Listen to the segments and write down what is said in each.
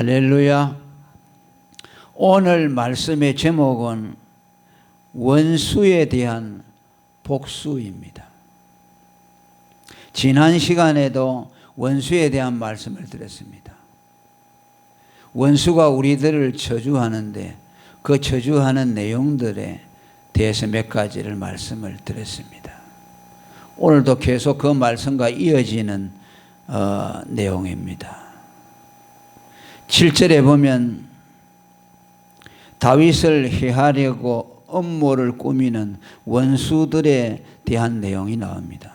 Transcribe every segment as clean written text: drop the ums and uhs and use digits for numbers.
할렐루야. 오늘 말씀의 제목은 원수에 대한 복수입니다. 지난 시간에도 원수에 대한 말씀을 드렸습니다. 원수가 우리들을 저주하는데 그 저주하는 내용들에 대해서 몇 가지를 말씀을 드렸습니다. 오늘도 계속 그 말씀과 이어지는 내용입니다. 7절에 보면 다윗을 해하려고 음모를 꾸미는 원수들에 대한 내용이 나옵니다.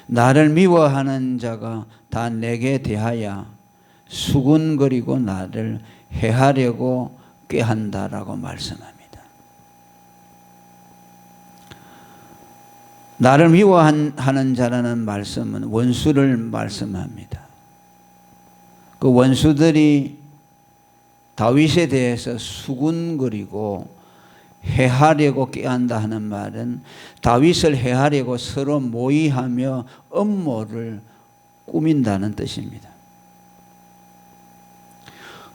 나를 미워하는 자가 다 내게 대하여 수군거리고 나를 해하려고 꾀한다라고 말씀합니다. 나를 미워하는 자라는 말씀은 원수를 말씀합니다. 그 원수들이 다윗에 대해서 수군거리고 해하려고 꾀한다 하는 말은 다윗을 해하려고 서로 모의하며 음모를 꾸민다는 뜻입니다.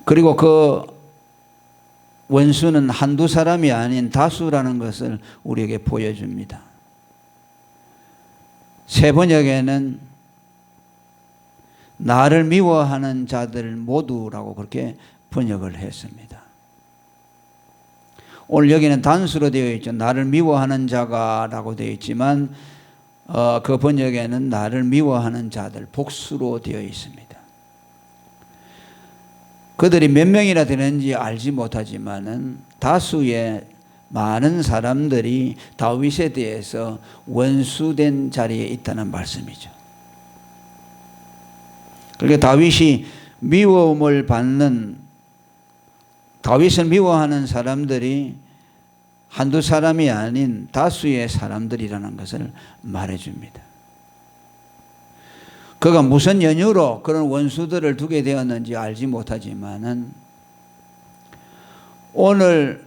그리고 그 원수는 한두 사람이 아닌 다수라는 것을 우리에게 보여줍니다. 새 번역에는 나를 미워하는 자들 모두라고 그렇게 번역을 했습니다. 오늘 여기는 단수로 되어 있죠. 나를 미워하는 자가 라고 되어 있지만 그 번역에는 나를 미워하는 자들 복수로 되어 있습니다. 그들이 몇 명이나 되는지 알지 못하지만은 다수의 많은 사람들이 다윗에 대해서 원수된 자리에 있다는 말씀이죠. 그러니까 다윗이 미움을 받는 다윗을 미워하는 사람들이 한두 사람이 아닌 다수의 사람들이라는 것을 말해줍니다. 그가 무슨 연유로 그런 원수들을 두게 되었는지 알지 못하지만은 오늘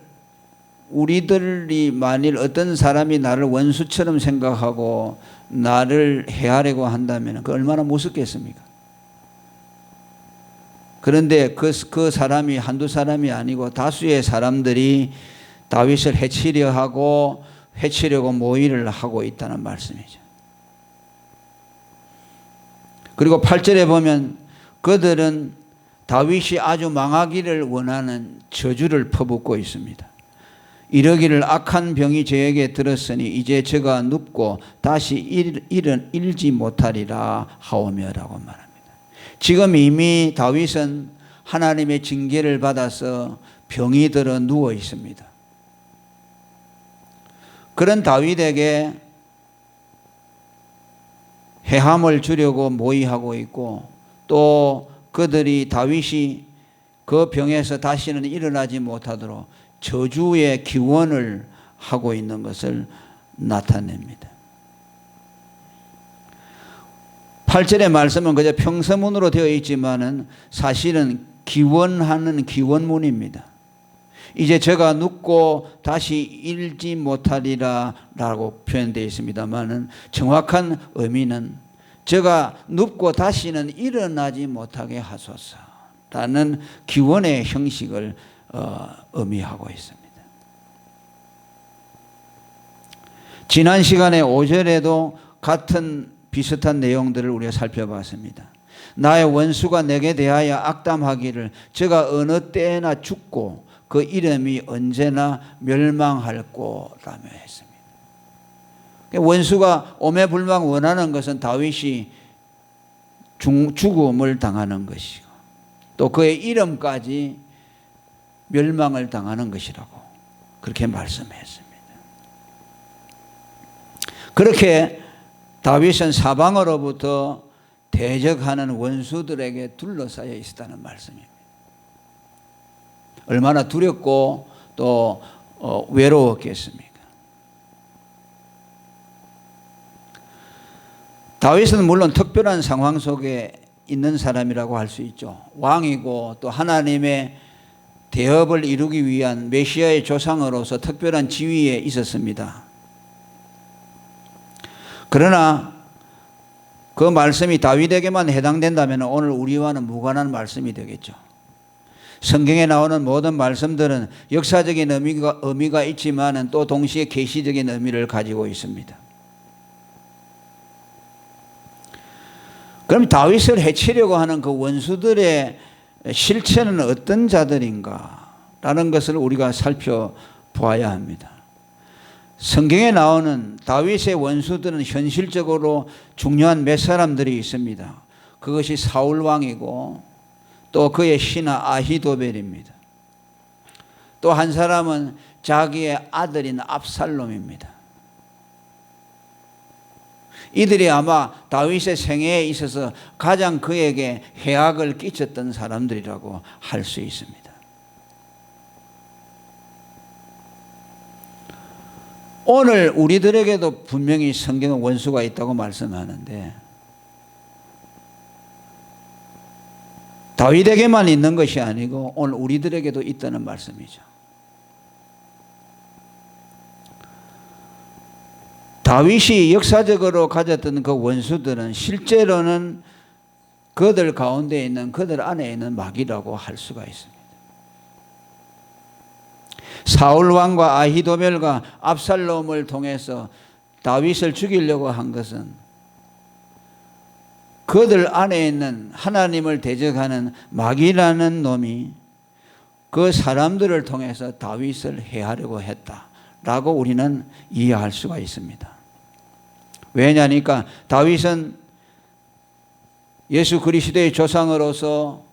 우리들이 만일 어떤 사람이 나를 원수처럼 생각하고 나를 해하려고 한다면 그 얼마나 무섭겠습니까? 그런데 그 사람이 한두 사람이 아니고 다수의 사람들이 다윗을 해치려 하고 해치려고 모의를 하고 있다는 말씀이죠. 그리고 8절에 보면 그들은 다윗이 아주 망하기를 원하는 저주를 퍼붓고 있습니다. 이러기를 악한 병이 저에게 들었으니 이제 저가 눕고 다시 일지 못하리라 하오며라고 말합니다. 지금 이미 다윗은 하나님의 징계를 받아서 병이 들어 누워 있습니다. 그런 다윗에게 해함을 주려고 모의하고 있고 또 그들이 다윗이 그 병에서 다시는 일어나지 못하도록 저주의 기원을 하고 있는 것을 나타냅니다. 8절의 말씀은 그저 평서문으로 되어 있지만은 사실은 기원하는 기원문입니다. 이제 저가 눕고 다시 일지 못하리라 라고 표현되어 있습니다만은 정확한 의미는 저가 눕고 다시는 일어나지 못하게 하소서 라는 기원의 형식을 의미하고 있습니다. 지난 시간에 5절에도 같은 비슷한 내용들을 우리가 살펴봤습니다. 나의 원수가 내게 대하여 악담하기를 저가 어느 때나 죽고 그 이름이 언제나 멸망할 거라며 했습니다. 원수가 오매불망 원하는 것은 다윗이 죽음을 당하는 것이고 또 그의 이름까지 멸망을 당하는 것이라고 그렇게 말씀했습니다. 그렇게 다윗은 사방으로부터 대적하는 원수들에게 둘러싸여 있었다는 말씀입니다. 얼마나 두렵고 또 외로웠겠습니까? 다윗은 물론 특별한 상황 속에 있는 사람이라고 할 수 있죠. 왕이고 또 하나님의 대업을 이루기 위한 메시아의 조상으로서 특별한 지위에 있었습니다. 그러나 그 말씀이 다윗에게만 해당된다면 오늘 우리와는 무관한 말씀이 되겠죠. 성경에 나오는 모든 말씀들은 역사적인 의미가 있지만은 또 동시에 계시적인 의미를 가지고 있습니다. 그럼 다윗을 해치려고 하는 그 원수들의 실체는 어떤 자들인가? 라는 것을 우리가 살펴보아야 합니다. 성경에 나오는 다윗의 원수들은 현실적으로 중요한 몇 사람들이 있습니다. 그것이 사울 왕이고 또 그의 신하 아히도벨입니다. 또 한 사람은 자기의 아들인 압살롬입니다. 이들이 아마 다윗의 생애에 있어서 가장 그에게 해악을 끼쳤던 사람들이라고 할 수 있습니다. 오늘 우리들에게도 분명히 성경은 원수가 있다고 말씀하는데 다윗에게만 있는 것이 아니고 오늘 우리들에게도 있다는 말씀이죠. 다윗이 역사적으로 가졌던 그 원수들은 실제로는 그들 가운데 있는 그들 안에 있는 마귀라고 할 수가 있습니다. 사울 왕과 아히도벨과 압살롬을 통해서 다윗을 죽이려고 한 것은 그들 안에 있는 하나님을 대적하는 마귀라는 놈이 그 사람들을 통해서 다윗을 해하려고 했다라고 우리는 이해할 수가 있습니다. 왜냐니까 다윗은 예수 그리스도의 조상으로서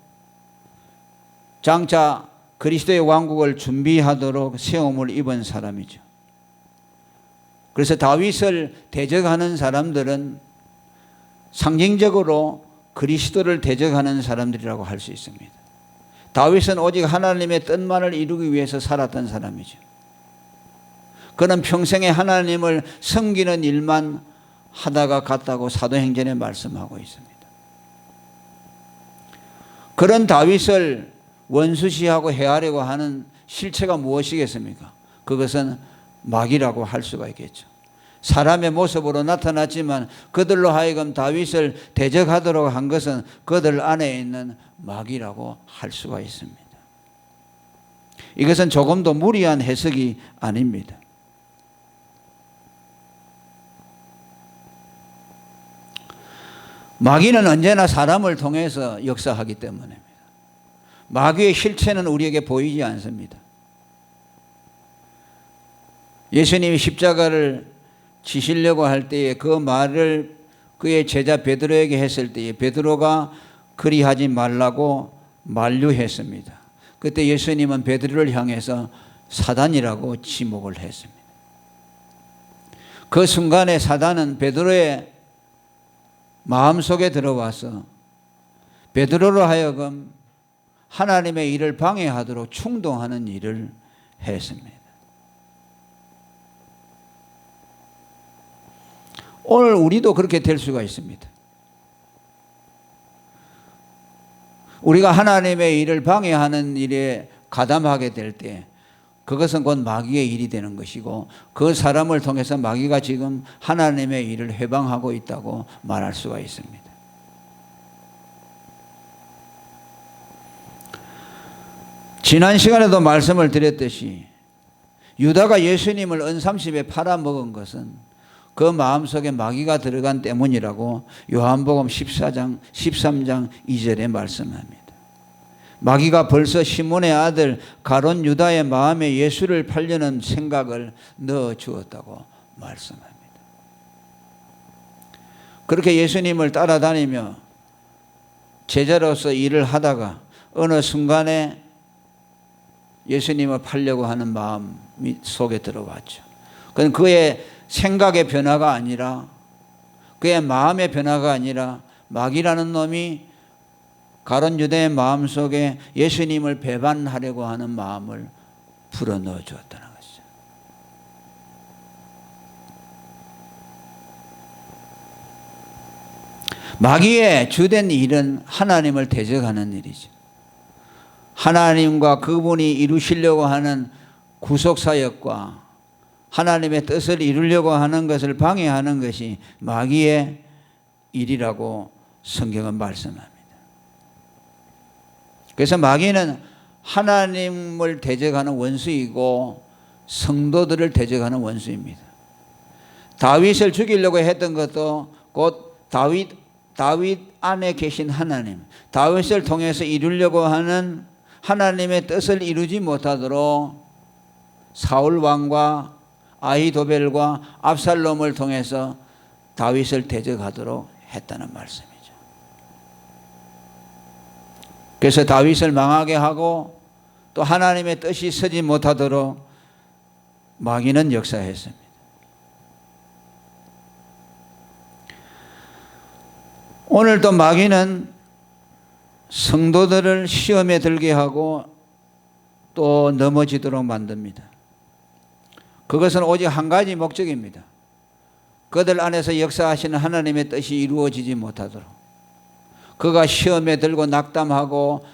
장차 그리스도의 왕국을 준비하도록 세움을 입은 사람이죠. 그래서 다윗을 대적하는 사람들은 상징적으로 그리스도를 대적하는 사람들이라고 할 수 있습니다. 다윗은 오직 하나님의 뜻만을 이루기 위해서 살았던 사람이죠. 그는 평생에 하나님을 섬기는 일만 하다가 갔다고 사도행전에 말씀하고 있습니다. 그런 다윗을 원수시하고 해하려고 하는 실체가 무엇이겠습니까? 그것은 마귀라고 할 수가 있겠죠. 사람의 모습으로 나타났지만 그들로 하여금 다윗을 대적하도록 한 것은 그들 안에 있는 마귀라고 할 수가 있습니다. 이것은 조금도 무리한 해석이 아닙니다. 마귀는 언제나 사람을 통해서 역사하기 때문입니다. 마귀의 실체는 우리에게 보이지 않습니다. 예수님이 십자가를 지시려고 할 때에 그 말을 그의 제자 베드로에게 했을 때에 베드로가 그리하지 말라고 만류했습니다. 그때 예수님은 베드로를 향해서 사단이라고 지목을 했습니다. 그 순간에 사단은 베드로의 마음속에 들어와서 베드로로 하여금 하나님의 일을 방해하도록 충동하는 일을 했습니다. 오늘 우리도 그렇게 될 수가 있습니다. 우리가 하나님의 일을 방해하는 일에 가담하게 될 때 그것은 곧 마귀의 일이 되는 것이고 그 사람을 통해서 마귀가 지금 하나님의 일을 해방하고 있다고 말할 수가 있습니다. 지난 시간에도 말씀을 드렸듯이 유다가 예수님을 은삼십에 팔아먹은 것은 그 마음속에 마귀가 들어간 때문이라고 요한복음 13장 2절에 말씀합니다. 마귀가 벌써 시몬의 아들 가룟 유다의 마음에 예수를 팔려는 생각을 넣어 주었다고 말씀합니다. 그렇게 예수님을 따라다니며 제자로서 일을 하다가 어느 순간에 예수님을 팔려고 하는 마음이 속에 들어왔죠. 그건 그의 생각의 변화가 아니라 그의 마음의 변화가 아니라 마귀라는 놈이 가룟 유다의 마음속에 예수님을 배반하려고 하는 마음을 불어넣어 주었다는 것이죠. 마귀의 주된 일은 하나님을 대적하는 일이죠. 하나님과 그분이 이루시려고 하는 구속사역과 하나님의 뜻을 이루려고 하는 것을 방해하는 것이 마귀의 일이라고 성경은 말씀합니다. 그래서 마귀는 하나님을 대적하는 원수이고 성도들을 대적하는 원수입니다. 다윗을 죽이려고 했던 것도 곧 다윗 안에 계신 하나님, 다윗을 통해서 이루려고 하는 하나님의 뜻을 이루지 못하도록 사울 왕과 아히도벨과 압살롬을 통해서 다윗을 대적하도록 했다는 말씀이죠. 그래서 다윗을 망하게 하고 또 하나님의 뜻이 서지 못하도록 마귀는 역사했습니다. 오늘도 마귀는 성도들을 시험에 들게 하고 또 넘어지도록 만듭니다. 그것은 오직 한 가지 목적입니다. 그들 안에서 역사하시는 하나님의 뜻이 이루어지지 못하도록, 그가 시험에 들고 낙담하고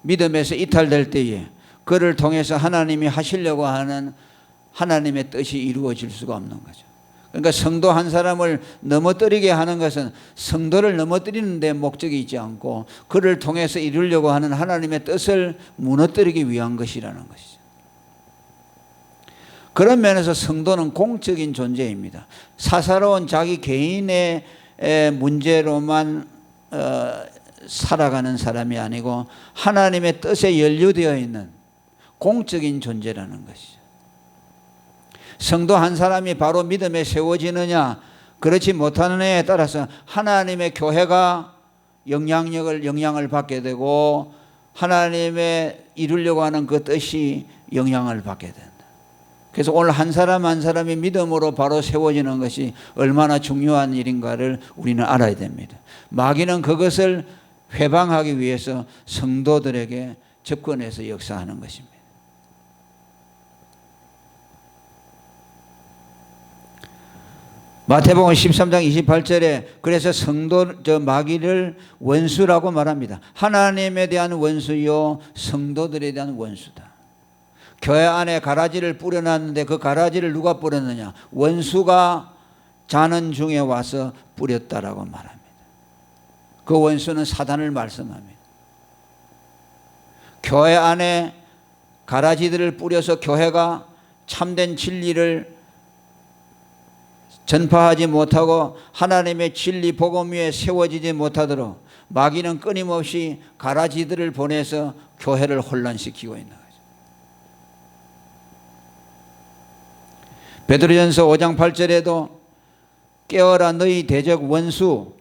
믿음에서 이탈될 때에 그를 통해서 하나님이 하시려고 하는 하나님의 뜻이 이루어질 수가 없는 거죠. 그러니까 성도 한 사람을 넘어뜨리게 하는 것은 성도를 넘어뜨리는 데 목적이 있지 않고 그를 통해서 이루려고 하는 하나님의 뜻을 무너뜨리기 위한 것이라는 것이죠. 그런 면에서 성도는 공적인 존재입니다. 사사로운 자기 개인의 문제로만 살아가는 사람이 아니고 하나님의 뜻에 연루되어 있는 공적인 존재라는 것이죠. 성도 한 사람이 바로 믿음에 세워지느냐 그렇지 못하느냐에 따라서 하나님의 교회가 영향을 받게 되고 하나님의 이루려고 하는 그 뜻이 영향을 받게 된다. 그래서 오늘 한 사람 한 사람이 믿음으로 바로 세워지는 것이 얼마나 중요한 일인가를 우리는 알아야 됩니다. 마귀는 그것을 회방하기 위해서 성도들에게 접근해서 역사하는 것입니다. 마태복음 13장 28절에 그래서 마귀를 원수라고 말합니다. 하나님에 대한 원수요 성도들에 대한 원수다. 교회 안에 가라지를 뿌려놨는데 그 가라지를 누가 뿌렸느냐? 원수가 자는 중에 와서 뿌렸다라고 말합니다. 그 원수는 사단을 말씀합니다. 교회 안에 가라지들을 뿌려서 교회가 참된 진리를 전파하지 못하고 하나님의 진리 복음 위에 세워지지 못하도록 마귀는 끊임없이 가라지들을 보내서 교회를 혼란시키고 있는 거죠. 베드로전서 5장 8절에도 깨어라 너희 대적 원수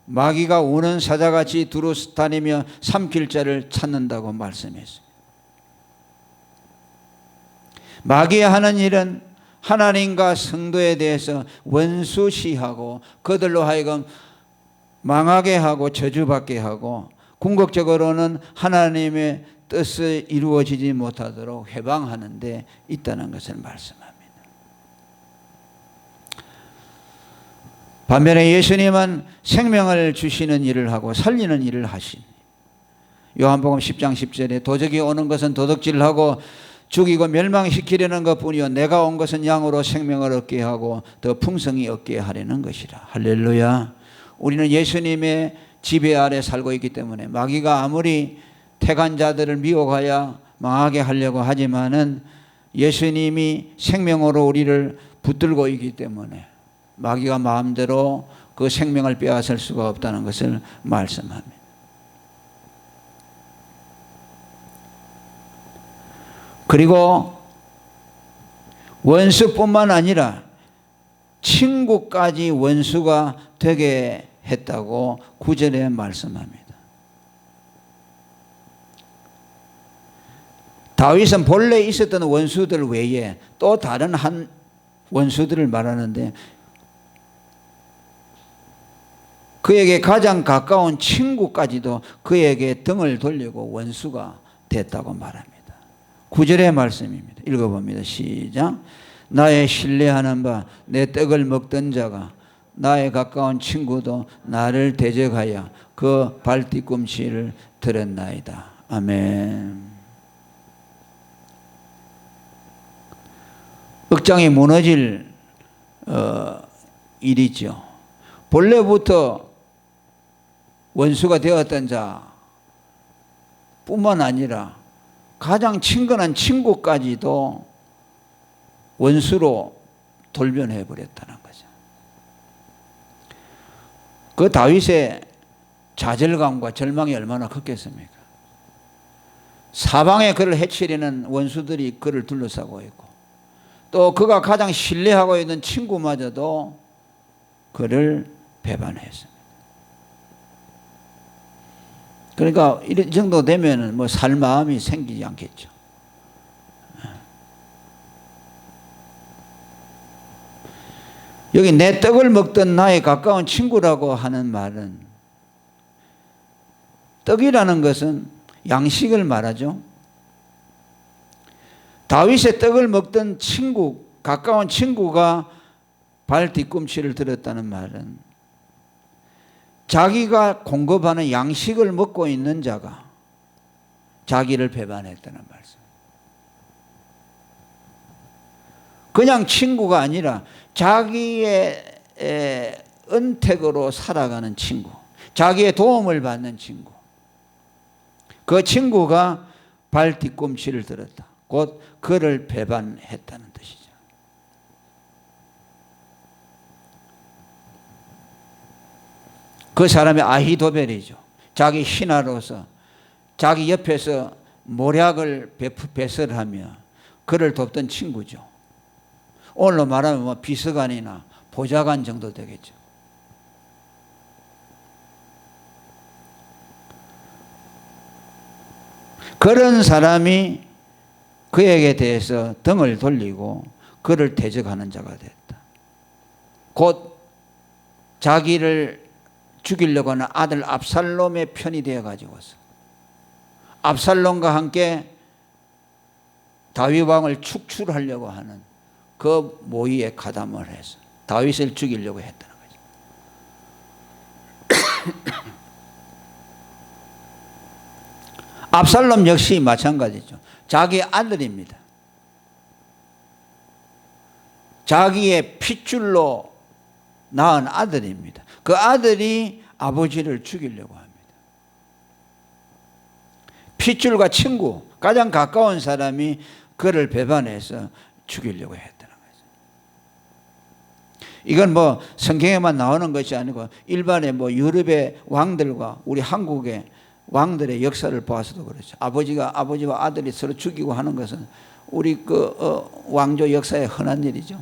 마귀가 우는 사자같이 두루 다니며 삼킬 자를 찾는다고 말씀했습니다. 마귀가 하는 일은 하나님과 성도에 대해서 원수시하고 그들로 하여금 망하게 하고 저주받게 하고 궁극적으로는 하나님의 뜻이 이루어지지 못하도록 회방하는 데 있다는 것을 말씀합니다. 반면에 예수님은 생명을 주시는 일을 하고 살리는 일을 하시니 요한복음 10장 10절에 도적이 오는 것은 도둑질하고 죽이고 멸망시키려는 것뿐이요 내가 온 것은 양으로 생명을 얻게 하고 더 풍성히 얻게 하려는 것이라. 할렐루야. 우리는 예수님의 지배 아래 살고 있기 때문에 마귀가 아무리 택한 자들을 미혹하여 망하게 하려고 하지만은 예수님이 생명으로 우리를 붙들고 있기 때문에 마귀가 마음대로 그 생명을 빼앗을 수가 없다는 것을 말씀합니다. 그리고 원수뿐만 아니라 친구까지 원수가 되게 했다고 9절에 말씀합니다. 다윗은 본래 있었던 원수들 외에 또 다른 한 원수들을 말하는데 그에게 가장 가까운 친구까지도 그에게 등을 돌리고 원수가 됐다고 말합니다. 9절의 말씀입니다. 읽어봅니다. 시작. 나의 신뢰하는 바 내 떡을 먹던 자가 나의 가까운 친구도 나를 대적하여 그 발뒤꿈치를 들었나이다. 아멘. 억장이 무너질 일이죠. 본래부터 원수가 되었던 자, 뿐만 아니라 가장 친근한 친구까지도 원수로 돌변해 버렸다는 거죠. 그 다윗의 좌절감과 절망이 얼마나 컸겠습니까? 사방에 그를 해치려는 원수들이 그를 둘러싸고 있고, 또 그가 가장 신뢰하고 있는 친구마저도 그를 배반했습니다. 그러니까 이 정도 되면은 뭐 살 마음이 생기지 않겠죠. 여기 내 떡을 먹던 나의 가까운 친구라고 하는 말은, 떡이라는 것은 양식을 말하죠. 다윗의 떡을 먹던 친구, 가까운 친구가 발 뒤꿈치를 들었다는 말은 자기가 공급하는 양식을 먹고 있는 자가 자기를 배반했다는 말씀. 그냥 친구가 아니라 자기의 은택으로 살아가는 친구, 자기의 도움을 받는 친구, 그 친구가 발 뒤꿈치를 들었다. 곧 그를 배반했다는 뜻이죠. 그 사람이 아히도벨이죠. 자기 신하로서 자기 옆에서 모략을 배설하며 그를 돕던 친구죠. 오늘로 말하면 뭐 비서관이나 보좌관 정도 되겠죠. 그런 사람이 그에게 대해서 등을 돌리고 그를 대적하는 자가 됐다. 곧 자기를 죽이려고 하는 아들 압살롬의 편이 되어 가지고서 압살롬과 함께 다윗 왕을 축출하려고 하는 그 모의에 가담을 해서 다윗을 죽이려고 했다는 거죠. 압살롬 역시 마찬가지죠. 자기 아들입니다. 자기의 핏줄로 낳은 아들입니다. 그 아들이 아버지를 죽이려고 합니다. 핏줄과 친구, 가장 가까운 사람이 그를 배반해서 죽이려고 했다는 거죠. 이건 뭐 성경에만 나오는 것이 아니고 일반의 뭐 유럽의 왕들과 우리 한국의 왕들의 역사를 보아서도 그렇죠. 아버지와 아들이 서로 죽이고 하는 것은 우리 왕조 역사에 흔한 일이죠.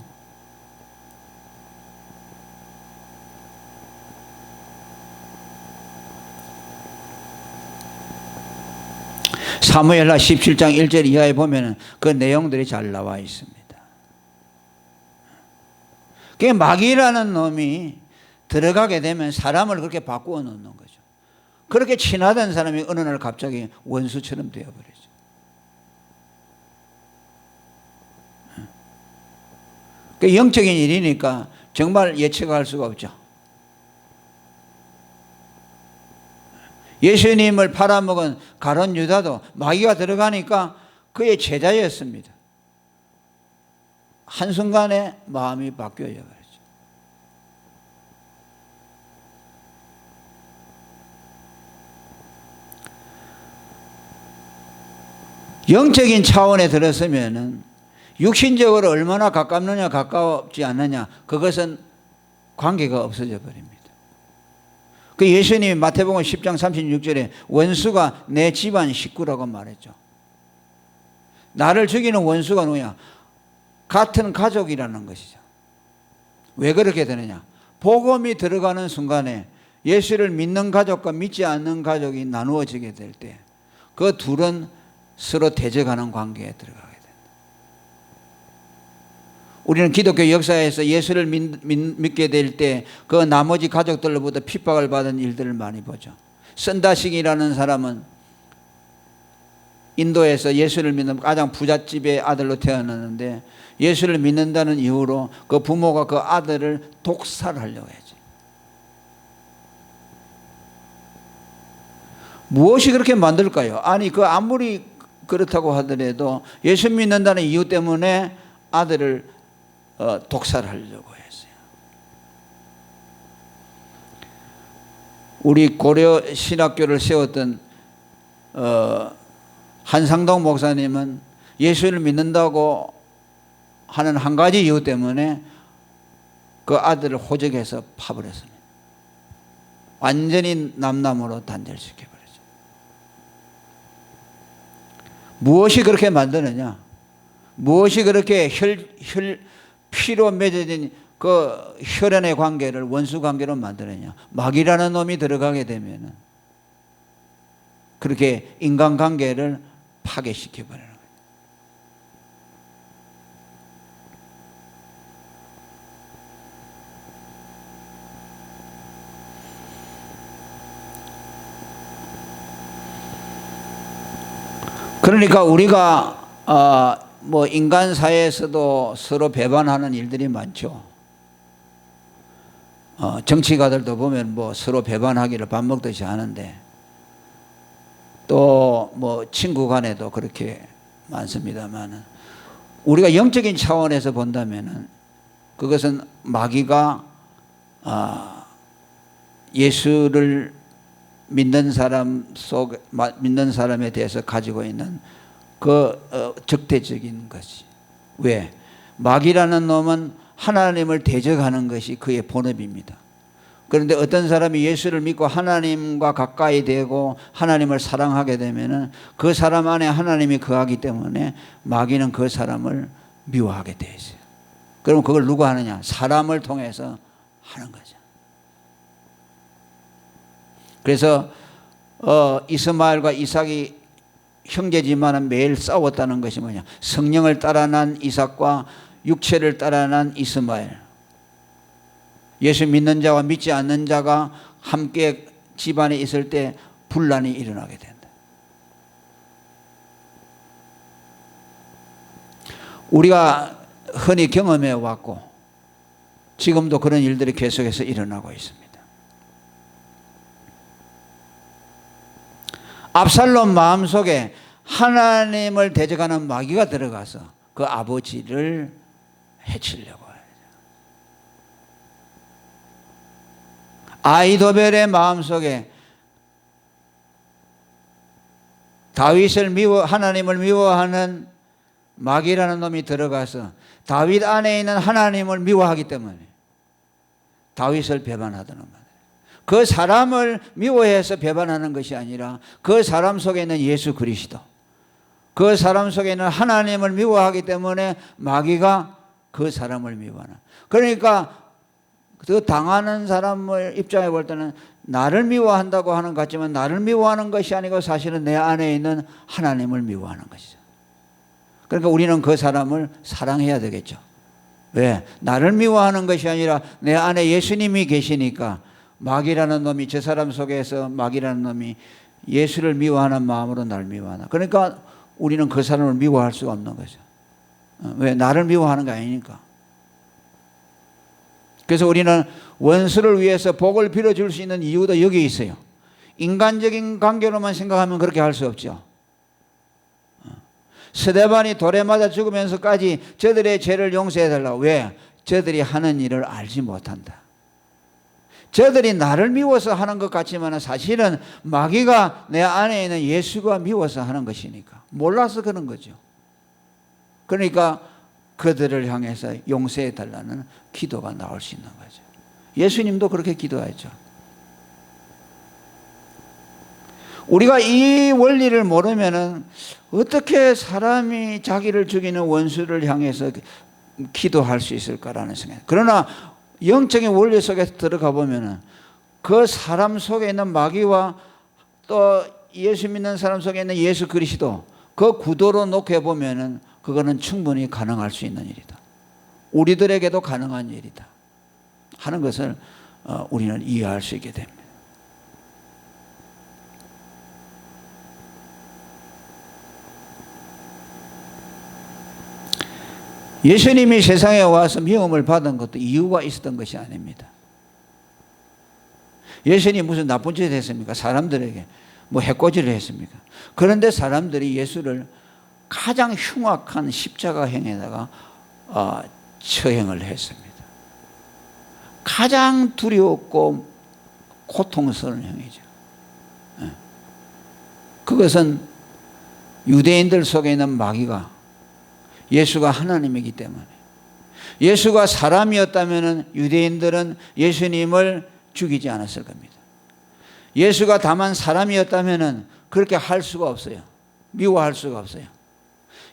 사무엘하 17장 1절 이하에 보면 그 내용들이 잘 나와 있습니다. 그 마귀라는 놈이 들어가게 되면 사람을 그렇게 바꾸어 놓는 거죠. 그렇게 친하던 사람이 어느 날 갑자기 원수처럼 되어버리죠. 그 영적인 일이니까 정말 예측할 수가 없죠. 예수님을 팔아먹은 가룟 유다도 마귀가 들어가니까 그의 제자였습니다. 한순간에 마음이 바뀌어져 버렸죠. 영적인 차원에 들었으면은 육신적으로 얼마나 가깝느냐 가깝지 않느냐 그것은 관계가 없어져 버립니다. 그 예수님이 마태복음 10장 36절에 원수가 내 집안 식구라고 말했죠. 나를 죽이는 원수가 누구냐? 같은 가족이라는 것이죠. 왜 그렇게 되느냐? 복음이 들어가는 순간에 예수를 믿는 가족과 믿지 않는 가족이 나누어지게 될 때 그 둘은 서로 대적하는 관계에 들어가게 된다. 우리는 기독교 역사에서 예수를 믿게 될 때 그 나머지 가족들로부터 핍박을 받은 일들을 많이 보죠. 선다식이라는 사람은 인도에서 예수를 믿는 가장 부잣집의 아들로 태어났는데 예수를 믿는다는 이유로 그 부모가 그 아들을 독살하려고 했죠. 무엇이 그렇게 만들까요? 아니 그 아무리 그렇다고 하더라도 예수 믿는다는 이유 때문에 아들을 독살하려고 했어요. 우리 고려 신학교를 세웠던 한상동 목사님은 예수를 믿는다고 하는 한 가지 이유 때문에 그 아들을 호적해서 파버렸습니다. 완전히 남남으로 단절시켜버렸죠. 무엇이 그렇게 만드느냐? 무엇이 그렇게 피로 맺어진 그 혈연의 관계를 원수 관계로 만드느냐? 마귀라는 놈이 들어가게 되면 그렇게 인간관계를 파괴시켜버리는 거예요. 그러니까 우리가 뭐 인간 사회에서도 서로 배반하는 일들이 많죠. 정치가들도 보면 뭐 서로 배반하기를 밥 먹듯이 하는데 또 뭐 친구 간에도 그렇게 많습니다만 우리가 영적인 차원에서 본다면은 그것은 마귀가 예수를 믿는 사람에 대해서 가지고 있는 그 적대적인 것이. 왜? 마귀라는 놈은 하나님을 대적하는 것이 그의 본업입니다. 그런데 어떤 사람이 예수를 믿고 하나님과 가까이 되고 하나님을 사랑하게 되면은 그 사람 안에 하나님이 거하기 때문에 마귀는 그 사람을 미워하게 되어 있어요. 그럼 그걸 누가 하느냐? 사람을 통해서 하는 거죠. 그래서 이스마엘과 이삭이 형제지만은 매일 싸웠다는 것이 뭐냐? 성령을 따라 난 이삭과 육체를 따라 난 이스마엘. 예수 믿는 자와 믿지 않는 자가 함께 집안에 있을 때 분란이 일어나게 된다. 우리가 흔히 경험해 왔고 지금도 그런 일들이 계속해서 일어나고 있습니다. 압살롬 마음속에 하나님을 대적하는 마귀가 들어가서 그 아버지를 해치려고 해요. 아히도벨의 마음속에 하나님을 미워하는 마귀라는 놈이 들어가서 다윗 안에 있는 하나님을 미워하기 때문에 다윗을 배반하더는 말이에요. 그 사람을 미워해서 배반하는 것이 아니라 그 사람 속에 있는 예수 그리스도, 그 사람 속에 있는 하나님을 미워하기 때문에 마귀가 그 사람을 미워하는. 그러니까 그 당하는 사람을 입장에 볼 때는 나를 미워한다고 하는 것 같지만 나를 미워하는 것이 아니고 사실은 내 안에 있는 하나님을 미워하는 것이죠. 그러니까 우리는 그 사람을 사랑해야 되겠죠. 왜? 나를 미워하는 것이 아니라 내 안에 예수님이 계시니까 마귀라는 놈이 저 사람 속에서 마귀라는 놈이 예수를 미워하는 마음으로 나를 미워하나. 그러니까 우리는 그 사람을 미워할 수가 없는 거죠. 왜? 나를 미워하는 게 아니니까. 그래서 우리는 원수를 위해서 복을 빌어줄 수 있는 이유도 여기 있어요. 인간적인 관계로만 생각하면 그렇게 할 수 없죠. 스데반이 돌에 맞아 죽으면서까지 저들의 죄를 용서해달라고. 왜? 저들이 하는 일을 알지 못한다. 저들이 나를 미워서 하는 것 같지만 사실은 마귀가 내 안에 있는 예수가 미워서 하는 것이니까 몰라서 그런 거죠. 그러니까 그들을 향해서 용서해달라는 기도가 나올 수 있는 거죠. 예수님도 그렇게 기도했죠. 우리가 이 원리를 모르면은 어떻게 사람이 자기를 죽이는 원수를 향해서 기도할 수 있을까라는 생각. 그러나 영적인 원리 속에 들어가 보면은 그 사람 속에 있는 마귀와 또 예수 믿는 사람 속에 있는 예수 그리스도 그 구도로 놓게 보면은 그거는 충분히 가능할 수 있는 일이다. 우리들에게도 가능한 일이다 하는 것을 우리는 이해할 수 있게 됩니다. 예수님이 세상에 와서 미움을 받은 것도 이유가 있었던 것이 아닙니다. 예수님이 무슨 나쁜 짓을 했습니까? 사람들에게 뭐 해코지를 했습니까? 그런데 사람들이 예수를 가장 흉악한 십자가형에다가 처형을 했습니다. 가장 두려웠고 고통스러운 형이죠. 그것은 유대인들 속에 있는 마귀가 예수가 하나님이기 때문에, 예수가 사람이었다면 유대인들은 예수님을 죽이지 않았을 겁니다. 예수가 다만 사람이었다면 그렇게 할 수가 없어요. 미워할 수가 없어요.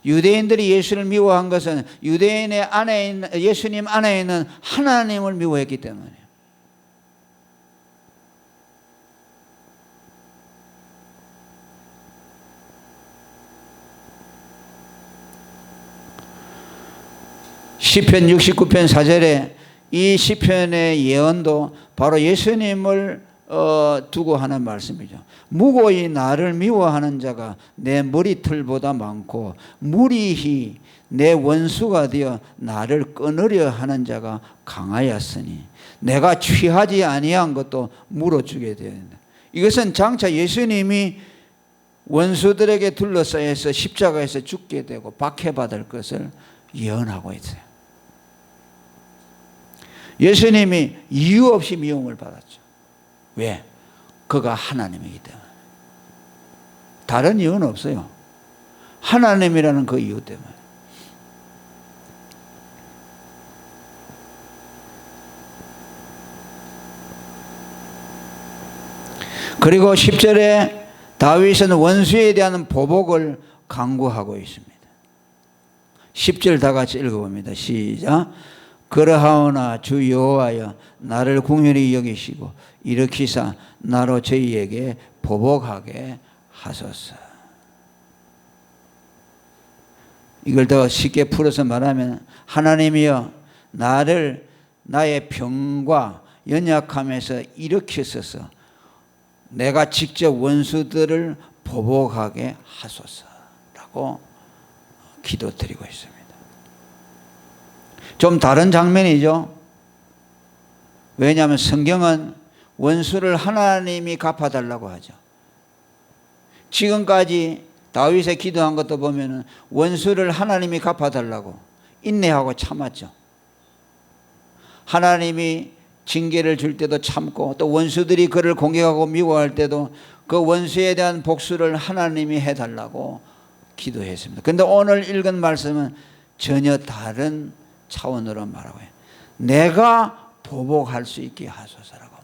유대인들이 예수를 미워한 것은 유대인의 안에 있는, 예수님 안에 있는 하나님을 미워했기 때문이에요. 시편 69편 4절에 이 시편의 예언도 바로 예수님을 두고 하는 말씀이죠. 무고히 나를 미워하는 자가 내 머리털보다 많고 무리히 내 원수가 되어 나를 끊으려 하는 자가 강하였으니 내가 취하지 아니한 것도 물어주게 되어야 된다. 이것은 장차 예수님이 원수들에게 둘러싸여서 십자가에서 죽게 되고 박해받을 것을 예언하고 있어요. 예수님이 이유 없이 미움을 받았죠. 왜? 그가 하나님이기 때문에. 다른 이유는 없어요. 하나님이라는 그 이유 때문에. 그리고 10절에 다윗은 원수에 대한 보복을 강구하고 있습니다. 10절 다 같이 읽어봅니다. 시작. 그러하오나 주 여호와여 나를 긍휼히 여기시고 일으키사 나로 저희에게 보복하게 하소서. 이걸 더 쉽게 풀어서 말하면 하나님이여 나를 나의 병과 연약함에서 일으키소서 내가 직접 원수들을 보복하게 하소서라고 기도드리고 있습니다. 좀 다른 장면이죠. 왜냐하면 성경은 원수를 하나님이 갚아달라고 하죠. 지금까지 다윗의 기도한 것도 보면 원수를 하나님이 갚아달라고 인내하고 참았죠. 하나님이 징계를 줄 때도 참고 또 원수들이 그를 공격하고 미워할 때도 그 원수에 대한 복수를 하나님이 해달라고 기도했습니다. 그런데 오늘 읽은 말씀은 전혀 다른 차원으로 말하고 해요. 내가 보복할 수 있게 하소서라고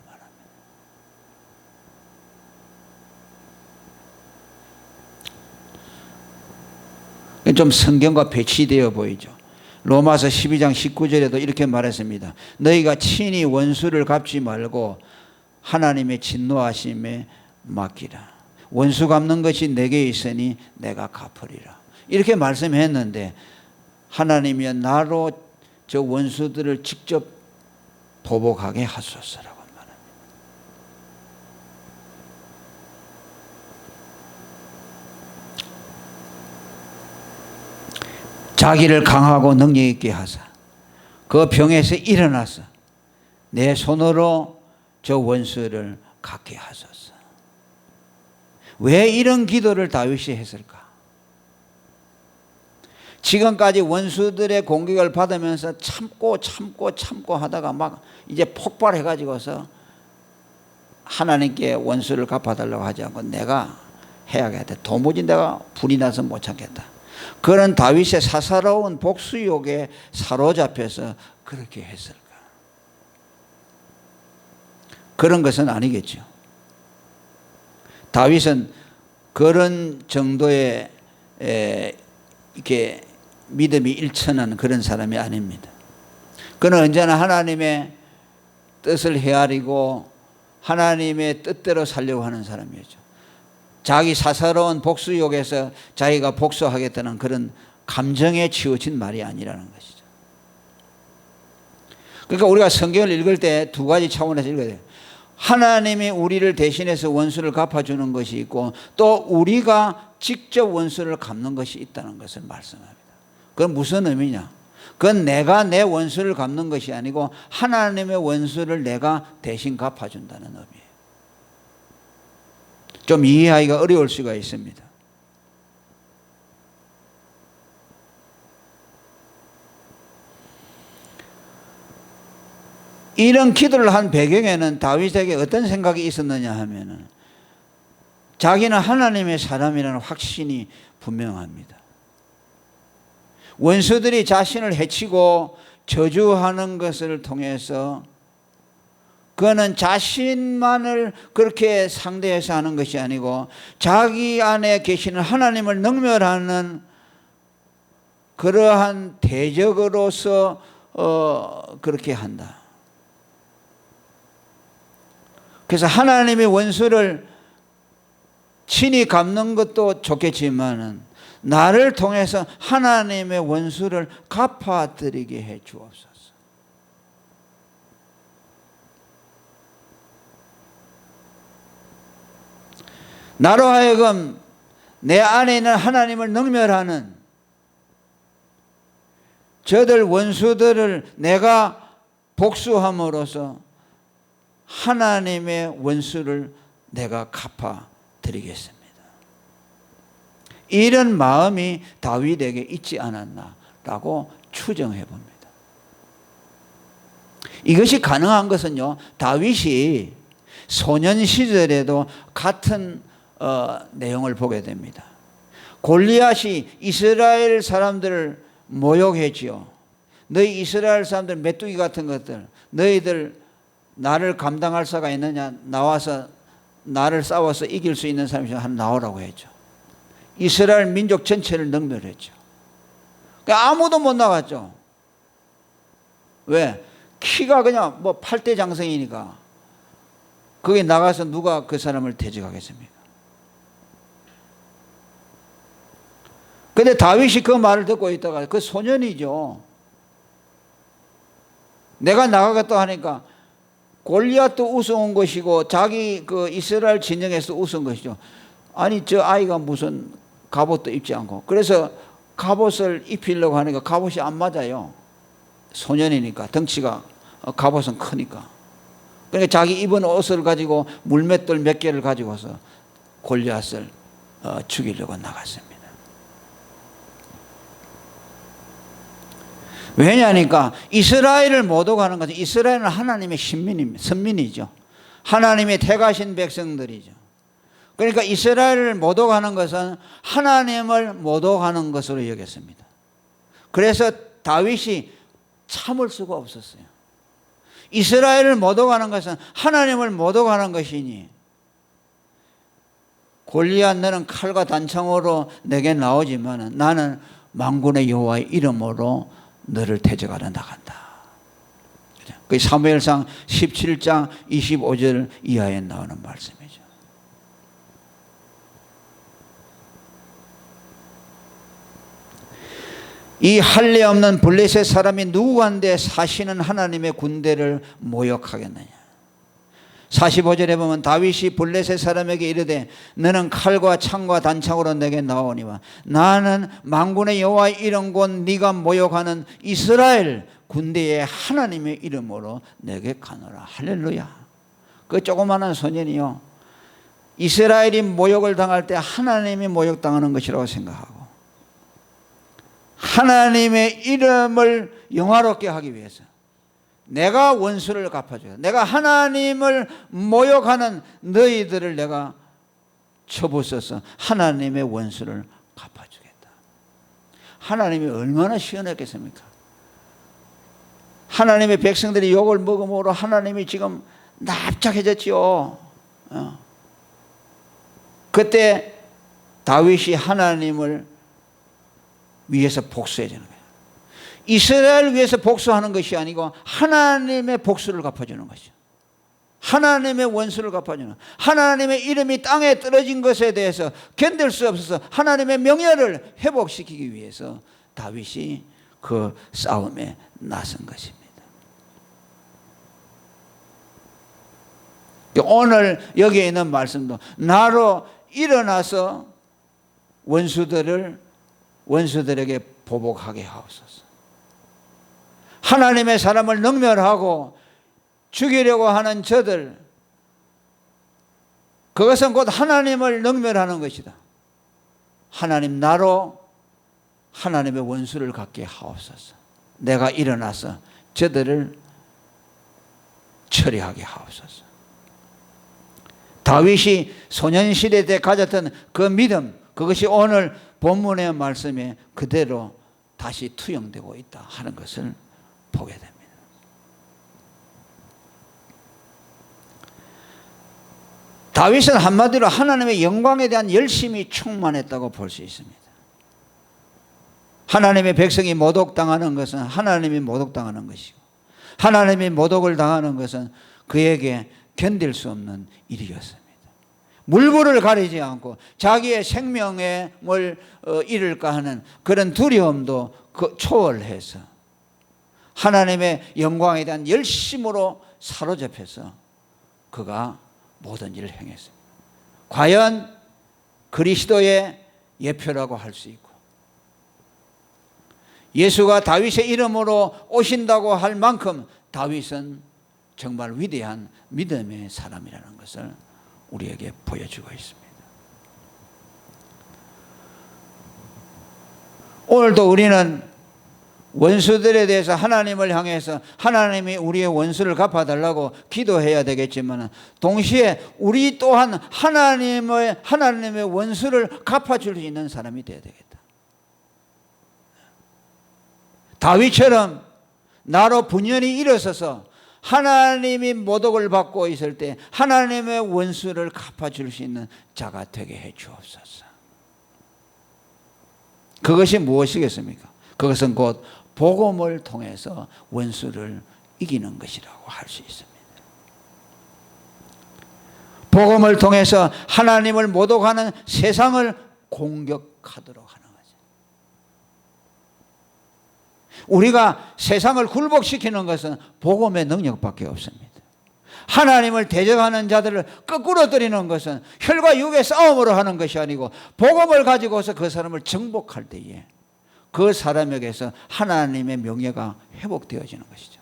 말합니다. 좀 성경과 배치되어 보이죠. 로마서 12장 19절에도 이렇게 말했습니다. 너희가 친히 원수를 갚지 말고 하나님의 진노하심에 맡기라. 원수 갚는 것이 내게 있으니 내가 갚으리라. 이렇게 말씀했는데 하나님이 나로 저 원수들을 직접 보복하게 하소서라고 말합니다. 자기를 강하고 능력 있게 하사 그 병에서 일어나서 내 손으로 저 원수를 갖게 하소서. 왜 이런 기도를 다윗이 했을까? 지금까지 원수들의 공격을 받으면서 참고 하다가 막 이제 폭발해가지고서 하나님께 원수를 갚아달라고 하지 않고 내가 해야겠다. 도무지 내가 불이 나서 못 참겠다. 그런 다윗의 사사로운 복수욕에 사로잡혀서 그렇게 했을까? 그런 것은 아니겠죠. 다윗은 그런 정도의 이렇게 믿음이 일천한 그런 사람이 아닙니다. 그는 언제나 하나님의 뜻을 헤아리고 하나님의 뜻대로 살려고 하는 사람이었죠. 자기 사사로운 복수욕에서 자기가 복수하겠다는 그런 감정에 치우친 말이 아니라는 것이죠. 그러니까 우리가 성경을 읽을 때 두 가지 차원에서 읽어야 돼요. 하나님이 우리를 대신해서 원수를 갚아주는 것이 있고 또 우리가 직접 원수를 갚는 것이 있다는 것을 말씀합니다. 그건 무슨 의미냐? 그건 내가 내 원수를 갚는 것이 아니고 하나님의 원수를 내가 대신 갚아준다는 의미예요. 좀 이해하기가 어려울 수가 있습니다. 이런 기도를 한 배경에는 다윗에게 어떤 생각이 있었느냐 하면은 자기는 하나님의 사람이라는 확신이 분명합니다. 원수들이 자신을 해치고 저주하는 것을 통해서 그는 자신만을 그렇게 상대해서 하는 것이 아니고 자기 안에 계시는 하나님을 능멸하는 그러한 대적으로서 그렇게 한다. 그래서 하나님의 원수를 친히 갚는 것도 좋겠지만 나를 통해서 하나님의 원수를 갚아드리게 해 주옵소서. 나로 하여금 내 안에 있는 하나님을 능멸하는 저들 원수들을 내가 복수함으로써 하나님의 원수를 내가 갚아드리겠습니다. 이런 마음이 다윗에게 있지 않았나라고 추정해 봅니다. 이것이 가능한 것은요, 다윗이 소년 시절에도 같은 내용을 보게 됩니다. 골리앗이 이스라엘 사람들을 모욕했지요. 너희 이스라엘 사람들 메뚜기 같은 것들, 너희들 나를 감당할 수가 있느냐, 나와서 나를 싸워서 이길 수 있는 사람이 한 나오라고 했죠. 이스라엘 민족 전체를 능멸했죠. 그러니까 아무도 못 나갔죠. 왜? 키가 그냥 뭐 8대 장성이니까 거기 나가서 누가 그 사람을 대적하겠습니까? 근데 다윗이 그 말을 듣고 있다가 그 소년이죠. 내가 나가겠다 하니까 골리앗도 우스운 것이고 자기 그 이스라엘 진영에서 우스운 것이죠. 아니 저 아이가 무슨 갑옷도 입지 않고, 그래서 갑옷을 입히려고 하니까 갑옷이 안 맞아요. 소년이니까 덩치가, 갑옷은 크니까. 그러니까 자기 입은 옷을 가지고 물맷돌 몇 개를 가지고서 골리앗을 죽이려고 나갔습니다. 왜냐하니까 이스라엘을 모독하는 것은, 이스라엘은 하나님의 선민이죠. 하나님의 택하신 백성들이죠. 그러니까 이스라엘을 모독하는 것은 하나님을 모독하는 것으로 여겼습니다. 그래서 다윗이 참을 수가 없었어요. 이스라엘을 모독하는 것은 하나님을 모독하는 것이니 골리앗 너는 칼과 단창으로 내게 나오지만 나는 만군의 여호와의 이름으로 너를 대적하러 나간다. 그 사무엘상 17장 25절 이하에 나오는 말씀이죠. 이 할례 없는 블레셋 사람이 누구한테 사시는 하나님의 군대를 모욕하겠느냐. 45절에 보면 다윗이 블레셋 사람에게 이르되 너는 칼과 창과 단창으로 내게 나오니와 나는 만군의 여호와의 이름 곧 네가 모욕하는 이스라엘 군대의 하나님의 이름으로 내게 가노라. 할렐루야. 그 조그마한 소년이요, 이스라엘이 모욕을 당할 때 하나님이 모욕당하는 것이라고 생각하고 하나님의 이름을 영화롭게 하기 위해서 내가 원수를 갚아줘야, 내가 하나님을 모욕하는 너희들을 내가 쳐부숴서 하나님의 원수를 갚아주겠다. 하나님이 얼마나 시원했겠습니까? 하나님의 백성들이 욕을 먹음으로 하나님이 지금 납작해졌지요. 그때 다윗이 하나님을 위해서 복수해 주는 거예요. 이스라엘 위해서 복수하는 것이 아니고 하나님의 복수를 갚아주는 것이죠. 하나님의 원수를 갚아주는, 하나님의 이름이 땅에 떨어진 것에 대해서 견딜 수 없어서 하나님의 명예를 회복시키기 위해서 다윗이 그 싸움에 나선 것입니다. 오늘 여기에 있는 말씀도 나로 일어나서 원수들에게 보복하게 하옵소서. 하나님의 사람을 능멸하고 죽이려고 하는 저들, 그것은 곧 하나님을 능멸하는 것이다. 하나님, 나로 하나님의 원수를 갖게 하옵소서. 내가 일어나서 저들을 처리하게 하옵소서. 다윗이 소년시대 때 가졌던 그 믿음, 그것이 오늘 본문의 말씀에 그대로 다시 투영되고 있다 하는 것을 보게 됩니다. 다윗은 한마디로 하나님의 영광에 대한 열심이 충만했다고 볼 수 있습니다. 하나님의 백성이 모독당하는 것은 하나님이 모독당하는 것이고, 하나님이 모독을 당하는 것은 그에게 견딜 수 없는 일이었습니다. 물불을 가리지 않고 자기의 생명을 잃을까 하는 그런 두려움도 초월해서 하나님의 영광에 대한 열심으로 사로잡혀서 그가 모든 일을 행했습니다. 과연 그리스도의 예표라고 할 수 있고, 예수가 다윗의 이름으로 오신다고 할 만큼 다윗은 정말 위대한 믿음의 사람이라는 것을 우리에게 보여주고 있습니다. 오늘도 우리는 원수들에 대해서 하나님을 향해서 하나님이 우리의 원수를 갚아달라고 기도해야 되겠지만, 동시에 우리 또한 하나님의 원수를 갚아줄 수 있는 사람이 되어야 되겠다. 다윗처럼 나로 분연히 일어서서 하나님이 모독을 받고 있을 때 하나님의 원수를 갚아줄 수 있는 자가 되게 해 주옵소서. 그것이 무엇이겠습니까? 그것은 곧 복음을 통해서 원수를 이기는 것이라고 할 수 있습니다. 복음을 통해서 하나님을 모독하는 세상을 공격하도록 하는 거죠. 우리가 세상을 굴복시키는 것은 복음의 능력밖에 없습니다. 하나님을 대적하는 자들을 거꾸로 때리는 것은 혈과 육의 싸움으로 하는 것이 아니고, 복음을 가지고서 그 사람을 정복할 때에 그 사람에게서 하나님의 명예가 회복되어지는 것이죠.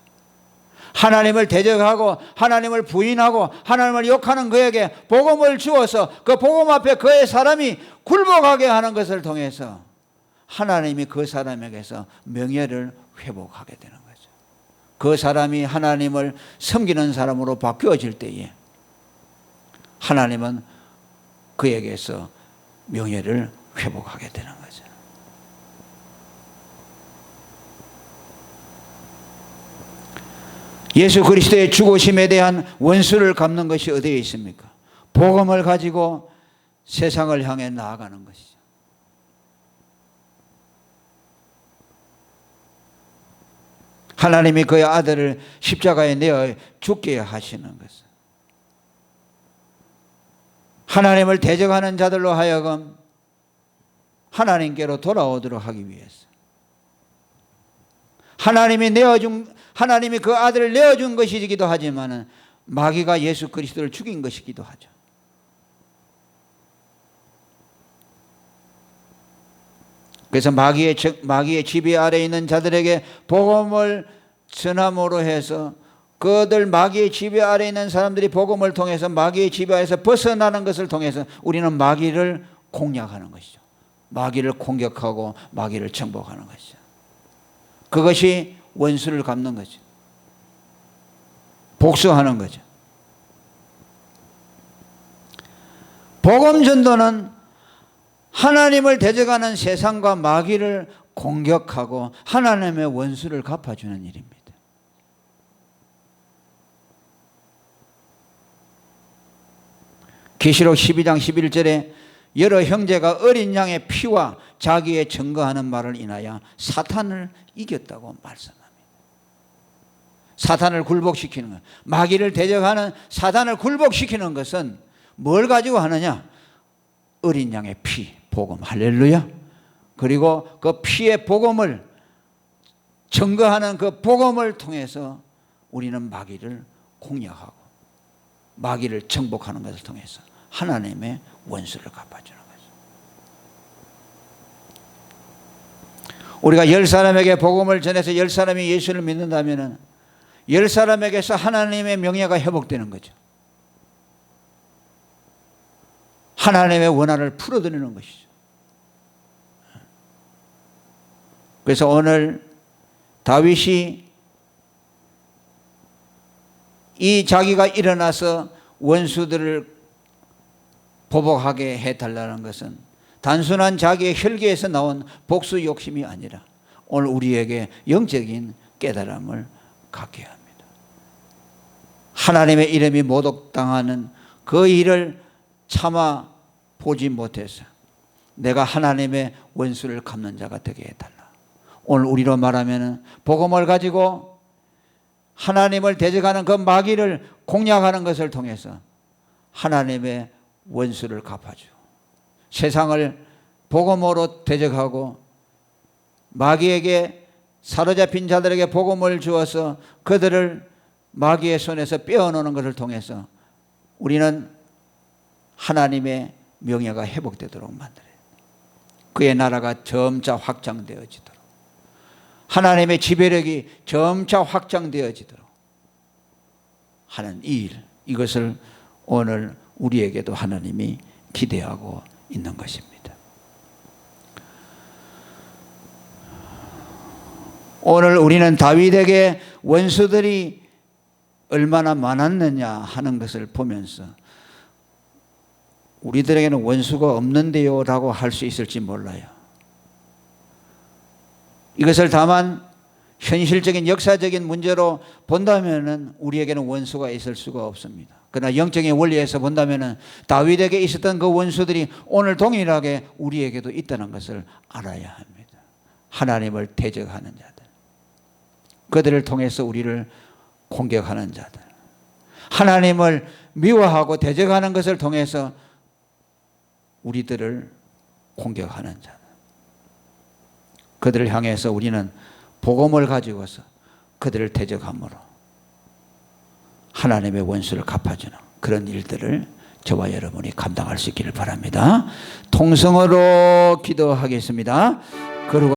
하나님을 대적하고 하나님을 부인하고 하나님을 욕하는 그에게 복음을 주어서 그 복음 앞에 그의 사람이 굴복하게 하는 것을 통해서 하나님이 그 사람에게서 명예를 회복하게 되는 거죠. 그 사람이 하나님을 섬기는 사람으로 바뀌어질 때에 하나님은 그에게서 명예를 회복하게 되는 거죠. 예수 그리스도의 죽으심에 대한 원수를 갚는 것이 어디에 있습니까? 복음을 가지고 세상을 향해 나아가는 것이죠. 하나님이 그의 아들을 십자가에 내어 죽게 하시는 것은 하나님을 대적하는 자들로 하여금 하나님께로 돌아오도록 하기 위해서, 하나님이 그 아들을 내어준 것이기도 하지만 마귀가 예수 그리스도를 죽인 것이기도 하죠. 그래서 마귀의 지배 아래에 있는 자들에게 복음을 전함으로 해서 그들 마귀의 지배 아래에 있는 사람들이 복음을 통해서 마귀의 지배에서 벗어나는 것을 통해서 우리는 마귀를 공략하는 것이죠. 마귀를 공격하고 마귀를 정복하는 것이죠. 그것이 원수를 갚는 거죠. 복수하는 거죠. 복음 전도는 하나님을 대적하는 세상과 마귀를 공격하고 하나님의 원수를 갚아주는 일입니다. 계시록 12장 11절에 여러 형제가 어린 양의 피와 자기의 증거하는 말을 인하여 사탄을 이겼다고 말씀합니다. 사탄을 굴복시키는 것, 마귀를 대적하는 사탄을 굴복시키는 것은 뭘 가지고 하느냐? 어린 양의 피, 복음, 할렐루야. 그리고 그 피의 복음을 증거하는 그 복음을 통해서 우리는 마귀를 공략하고 마귀를 정복하는 것을 통해서 하나님의 원수를 갚아주는 거죠. 우리가 10사람에게 복음을 전해서 10사람이 예수를 믿는다면 10사람에게서 하나님의 명예가 회복되는 거죠. 하나님의 원한을 풀어드리는 것이죠. 그래서 오늘 다윗이 이 자기가 일어나서 원수들을 보복하게 해달라는 것은 단순한 자기의 혈기에서 나온 복수 욕심이 아니라 오늘 우리에게 영적인 깨달음을 갖게 합니다. 하나님의 이름이 모독당하는 그 일을 참아 보지 못해서 내가 하나님의 원수를 갚는 자가 되게 해달라. 오늘 우리로 말하면 복음을 가지고 하나님을 대적하는 그 마귀를 공략하는 것을 통해서 하나님의 원수를 갚아줘. 세상을 복음으로 대적하고 마귀에게 사로잡힌 자들에게 복음을 주어서 그들을 마귀의 손에서 빼어놓는 것을 통해서 우리는 하나님의 명예가 회복되도록 만들어요. 그의 나라가 점차 확장되어지도록, 하나님의 지배력이 점차 확장되어지도록 하는 이 일, 이것을 오늘 우리에게도 하나님이 기대하고 있는 것입니다. 오늘 우리는 다윗에게 원수들이 얼마나 많았느냐 하는 것을 보면서 우리들에게는 원수가 없는데요 라고 할 수 있을지 몰라요. 이것을 다만 현실적인 역사적인 문제로 본다면 우리에게는 원수가 있을 수가 없습니다. 그러나 영적인 원리에서 본다면 다윗에게 있었던 그 원수들이 오늘 동일하게 우리에게도 있다는 것을 알아야 합니다. 하나님을 대적하는 자들, 그들을 통해서 우리를 공격하는 자들, 하나님을 미워하고 대적하는 것을 통해서 우리들을 공격하는 자들, 그들을 향해서 우리는 복음을 가지고서 그들을 대적함으로 하나님의 원수를 갚아주는 그런 일들을 저와 여러분이 감당할 수 있기를 바랍니다. 통성으로 기도하겠습니다. 그리고